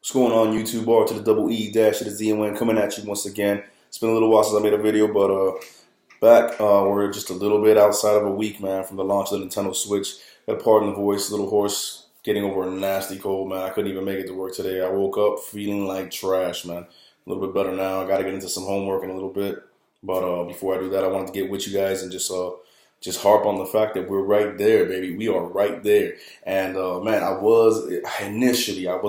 What's going on, YouTube? R to the double E dash to the Z and N coming at you once again. It's been a little while since I made a video, but back. We're just a little bit outside of a week, man, from the launch of the Nintendo Switch. Got a pardon the voice, a little hoarse, getting over a nasty cold, man. I couldn't even make it to work today. I woke up feeling like trash, man. A little bit better now. I got to get into some homework in a little bit. But before I do that, I wanted to get with you guys and just harp on the fact that we're right there, baby. We are right there. And man, I was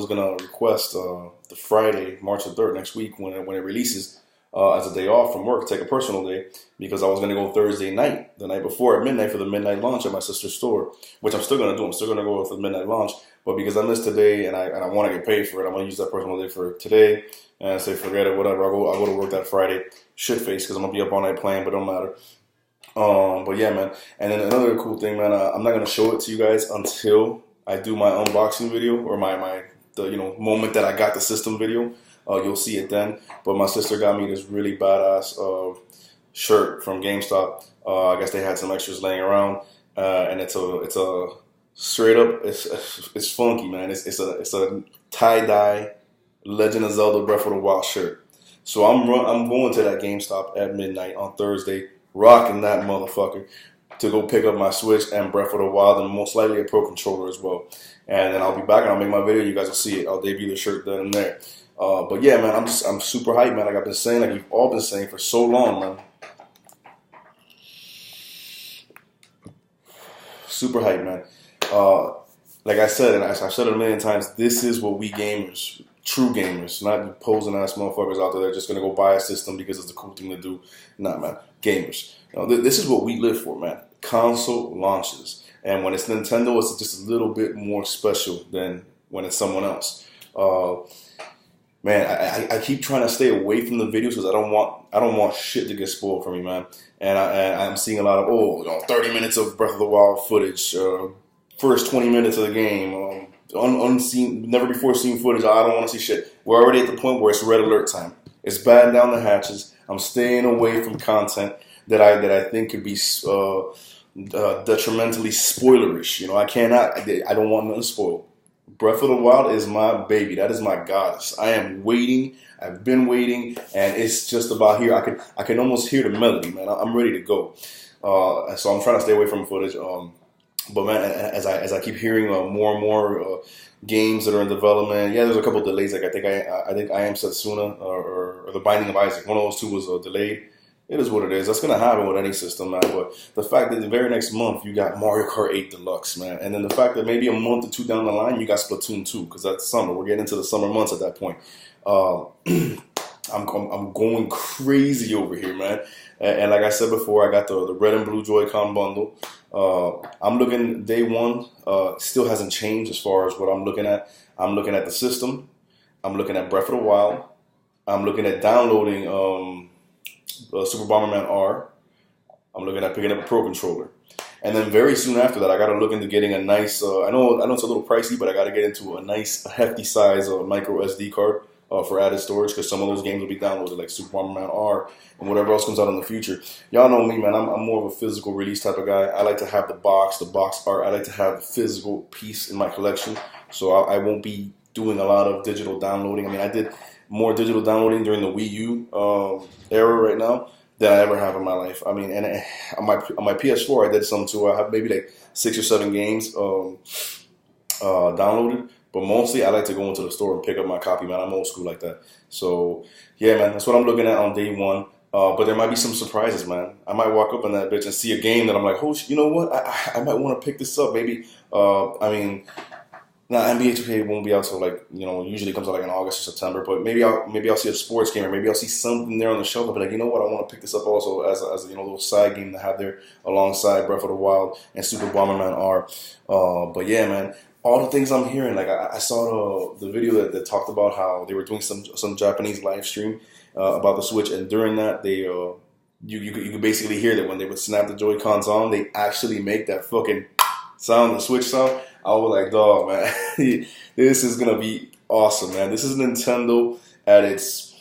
gonna request the Friday, March the 3rd, next week when it releases as a day off from work, take a personal day, because I was gonna go Thursday night, the night before at midnight for the midnight launch at my sister's store, which I'm still gonna do. I'm still gonna go for the midnight launch, but because I missed today and I want to get paid for it, I'm gonna use that personal day for today and say forget it, whatever. I'll go to work that Friday, shit face, because I'm gonna be up all night playing, but it don't matter. But yeah, man. And then another cool thing, man. I'm not gonna show it to you guys until I do my unboxing video or the moment that I got the system video. You'll see it then. But my sister got me this really badass shirt from GameStop. I guess they had some extras laying around, and it's a straight up. It's funky, man. It's a tie dye Legend of Zelda Breath of the Wild shirt. So I'm going to that GameStop at midnight on Thursday, rocking that motherfucker to go pick up my Switch and Breath of the Wild and most likely a Pro Controller as well. And then I'll be back and I'll make my video. You guys will see it. I'll debut the shirt then and there. But yeah, man, I'm super hyped, man. Like I've been saying, like we've all been saying for so long, man. Super hyped, man. Like I said, and I've said it a million times, this is what we gamers, true gamers, not posing ass motherfuckers out there that are just gonna go buy a system because it's a cool thing to do. Nah, man, gamers. This is what we live for, man. Console launches, and when it's Nintendo, it's just a little bit more special than when it's someone else. Man, I keep trying to stay away from the videos because I don't want shit to get spoiled for me, man. And I'm seeing a lot of 30 minutes of Breath of the Wild footage, first 20 minutes of the game, unseen, never before seen footage. I don't want to see shit. We're already at the point where it's red alert time. It's batting down the hatches. I'm staying away from content that I think could be detrimentally spoilerish. I don't want nothing spoiled. Breath of the Wild is my baby. That is my goddess. I am waiting. I've been waiting, and it's just about here. I can almost hear the melody, man. I'm ready to go. So I'm trying to stay away from footage. But man, as I keep hearing more and more games that are in development, yeah, there's a couple of delays. Like I think I Am Setsuna or The Binding of Isaac. One of those two was delayed. It is what it is. That's gonna happen with any system, man. But the fact that the very next month you got Mario Kart 8 Deluxe, man, and then the fact that maybe a month or two down the line you got Splatoon 2, because that's summer. We're getting into the summer months at that point. I'm going crazy over here, man. And like I said before, I got the red and blue Joy-Con bundle. I'm looking day one. Still hasn't changed as far as what I'm looking at. I'm looking at the system. I'm looking at Breath of the Wild. I'm looking at downloading Super Bomberman R. I'm looking at picking up a Pro Controller. And then very soon after that, I got to look into getting a nice, I know it's a little pricey, but I got to get into a nice hefty size micro SD card for added storage, because some of those games will be downloaded, like Super Bomberman R and whatever else comes out in the future. Y'all know me, man. I'm more of a physical release type of guy. I like to have the box art. I like to have the physical piece in my collection, so I won't be doing a lot of digital downloading. I mean, I did more digital downloading during the Wii U era right now than I ever have in my life. I mean, and on my PS4, I did some too. I have maybe like 6 or 7 games downloaded. But mostly, I like to go into the store and pick up my copy, man. I'm old school like that. So, yeah, man, that's what I'm looking at on day one. But there might be some surprises, man. I might walk up on that bitch and see a game that I'm like, oh, you know what? I might want to pick this up. Maybe, NBA 2K won't be out till usually comes out like in August or September. But maybe I'll see a sports game, or maybe I'll see something there on the shelf. I'll be like, you know what? I want to pick this up also as a little side game to have there alongside Breath of the Wild and Super Bomberman R. But yeah, man. All the things I'm hearing, like I saw the video that talked about how they were doing some Japanese live stream about the Switch, and during that they you could basically hear that when they would snap the Joy-Cons on, they actually make that fucking sound, the Switch sound. I was like, dog, man, this is gonna be awesome, man. This is Nintendo at its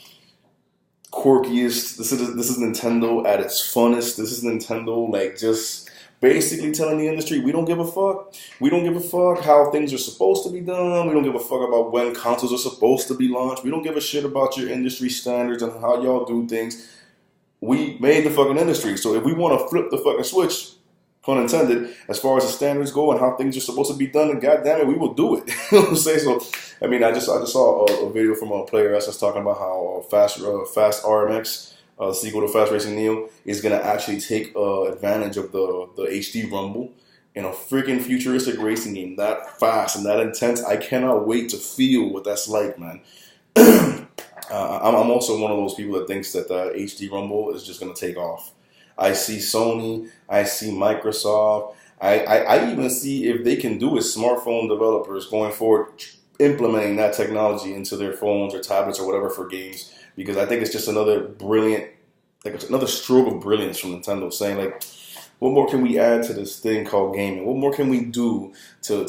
quirkiest. This is Nintendo at its funnest. This is Nintendo like just basically telling the industry, we don't give a fuck. We don't give a fuck how things are supposed to be done. We don't give a fuck about when consoles are supposed to be launched. We don't give a shit about your industry standards and how y'all do things. We made the fucking industry. So if we want to flip the fucking switch, pun intended, as far as the standards go and how things are supposed to be done, and goddamn it, we will do it. You know what I'm saying? So, I mean, I just saw a video from a player that's talking about how Fast RMX, sequel to Fast Racing Neo, is gonna actually take advantage of the HD Rumble in a freaking futuristic racing game that fast and that intense. I cannot wait to feel what that's like, man. I'm also one of those people that thinks that the HD Rumble is just gonna take off. I see Sony, I see Microsoft, I even see if they can do it, smartphone developers going forward implementing that technology into their phones or tablets or whatever for games, because I think it's just another brilliant, like it's another stroke of brilliance from Nintendo saying like, what more can we add to this thing called gaming? What more can we do to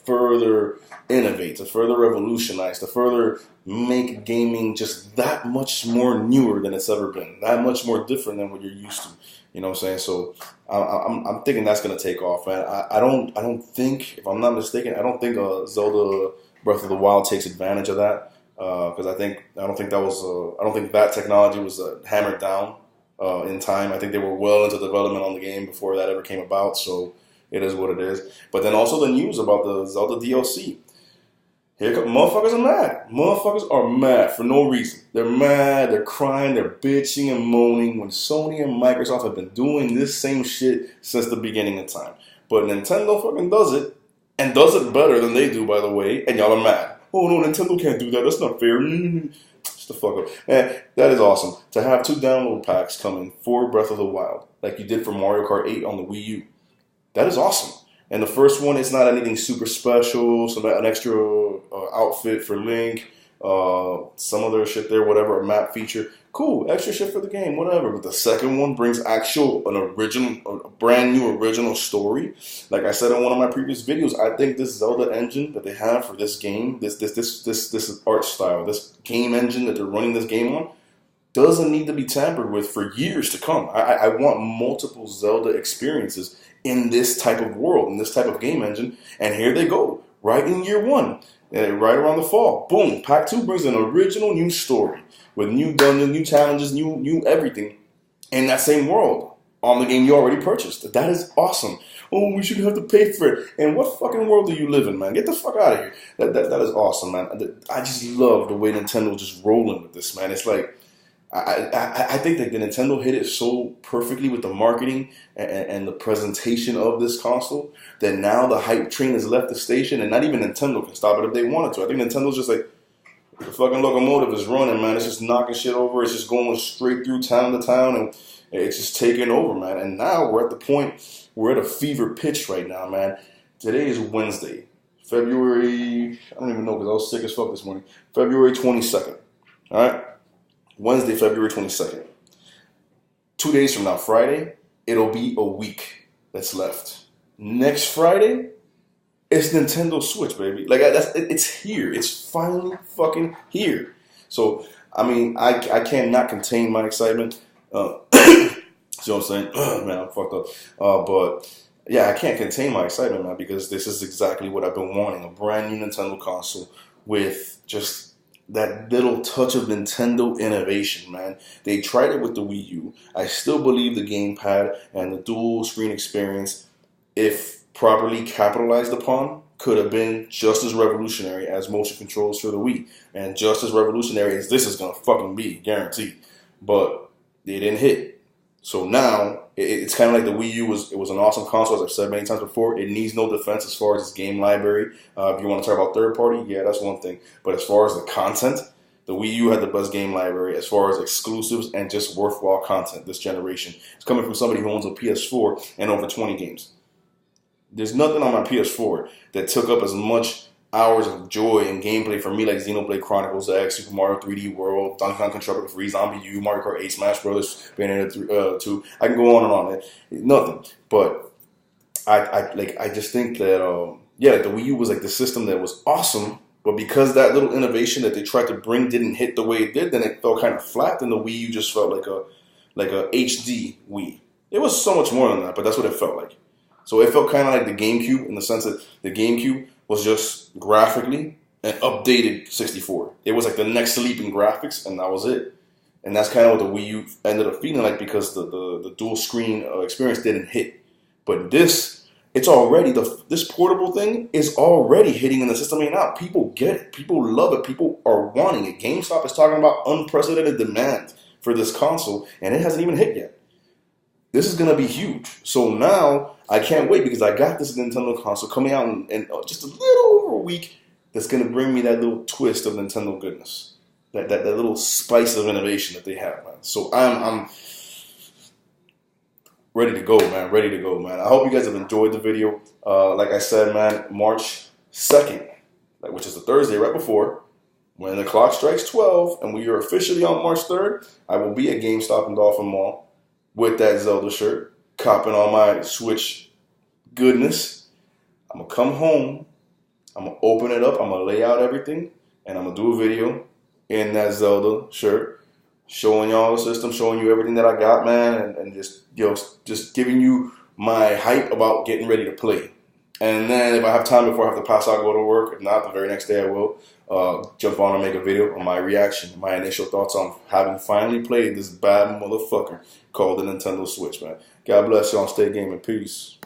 further innovate, to further revolutionize, to further make gaming just that much more newer than it's ever been, that much more different than what you're used to. You know what I'm saying? So I'm thinking that's gonna take off, man. I don't think, if I'm not mistaken, I don't think Zelda Breath of the Wild takes advantage of that, because I don't think that technology was hammered down in time. I think they were well into development on the game before that ever came about. So it is what it is. But then also the news about the Zelda DLC. Here come, motherfuckers are mad. Motherfuckers are mad for no reason. They're mad, they're crying, they're bitching and moaning when Sony and Microsoft have been doing this same shit since the beginning of time. But Nintendo fucking does it, and does it better than they do, by the way, and y'all are mad. Oh no, Nintendo can't do that, that's not fair. Just the fuck up. Man, that is awesome. To have 2 download packs coming for Breath of the Wild, like you did for Mario Kart 8 on the Wii U. That is awesome. And the first one, it's not anything super special, an extra outfit for Link, some other shit there, whatever, a map feature. Cool, extra shit for the game, whatever. But the second one brings a brand new original story. Like I said in one of my previous videos, I think this Zelda engine that they have for this game, this art style, this game engine that they're running this game on, doesn't need to be tampered with for years to come. I want multiple Zelda experiences in this type of world, in this type of game engine, and here they go, right in year 1, right around the fall. Boom, Pack 2 brings an original new story with new dungeons, new challenges, new everything in that same world on the game you already purchased. That is awesome. Oh, we shouldn't have to pay for it. And what fucking world do you live in, man? Get the fuck out of here. That is awesome, man. I just love the way Nintendo's just rolling with this, man. It's like, I think that the Nintendo hit it so perfectly with the marketing and the presentation of this console that now the hype train has left the station and not even Nintendo can stop it if they wanted to. I think Nintendo's just like, the fucking locomotive is running, man. It's just knocking shit over. It's just going straight through town to town and it's just taking over, man. And now we're at the point, we're at a fever pitch right now, man. Today is Wednesday, February, I don't even know because I was sick as fuck this morning, February 22nd, all right? Wednesday, February 22nd. 2 days from now, Friday, it'll be a week that's left. Next Friday, it's Nintendo Switch, baby. Like, it's here. It's finally fucking here. So, I mean, I cannot contain my excitement. See what I'm saying? Man, I'm fucked up. But, yeah, I can't contain my excitement, man, because this is exactly what I've been wanting. A brand new Nintendo console with just that little touch of Nintendo innovation, man. They tried it with the Wii U. I still believe the gamepad and the dual screen experience, if properly capitalized upon, could have been just as revolutionary as motion controls for the Wii. And just as revolutionary as this is going to fucking be, guaranteed. But they didn't hit. So now, it's kind of like the Wii U was an awesome console, as I've said many times before. It needs no defense as far as its game library. If you want to talk about third party, yeah, that's one thing. But as far as the content, the Wii U had the best game library as far as exclusives and just worthwhile content this generation. It's coming from somebody who owns a PS4 and over 20 games. There's nothing on my PS4 that took up as much hours of joy and gameplay for me like Xenoblade Chronicles X, Super Mario 3D World, Donkey Kong Country Tropical Freeze, Zombie U, Mario Kart 8, Smash Brothers, Bayonetta 2. I can go on and on. Nothing. But I just think that the Wii U was like the system that was awesome, but because that little innovation that they tried to bring didn't hit the way it did, then it felt kind of flat. Then the Wii U just felt like a HD Wii. It was so much more than that, but that's what it felt like. So it felt kind of like the GameCube in the sense that the GameCube was just graphically an updated 64. It was like the next leap in graphics, and that was it. And that's kind of what the Wii U ended up feeling like because the dual screen experience didn't hit. But this, it's already, this portable thing is already hitting in the system right now. People get it. People love it. People are wanting it. GameStop is talking about unprecedented demand for this console, and it hasn't even hit yet. This is going to be huge. So now I can't wait because I got this Nintendo console coming out in just a little over a week that's going to bring me that little twist of Nintendo goodness. That little spice of innovation that they have, man. So I'm ready to go, man. Ready to go, man. I hope you guys have enjoyed the video. Like I said, man, March 2nd, which is the Thursday right before, when the clock strikes 12 and we are officially on March 3rd, I will be at GameStop in Dolphin Mall with that Zelda shirt, copping all my Switch goodness. I'm going to come home. I'm going to open it up. I'm going to lay out everything, and I'm going to do a video in that Zelda shirt, showing y'all the system, showing you everything that I got, man, and just giving you my hype about getting ready to play. And then if I have time before I have to pass out and go to work, if not, the very next day I will jump on and make a video on my reaction, my initial thoughts on having finally played this bad motherfucker called the Nintendo Switch, man. God bless y'all. Stay gaming. Peace.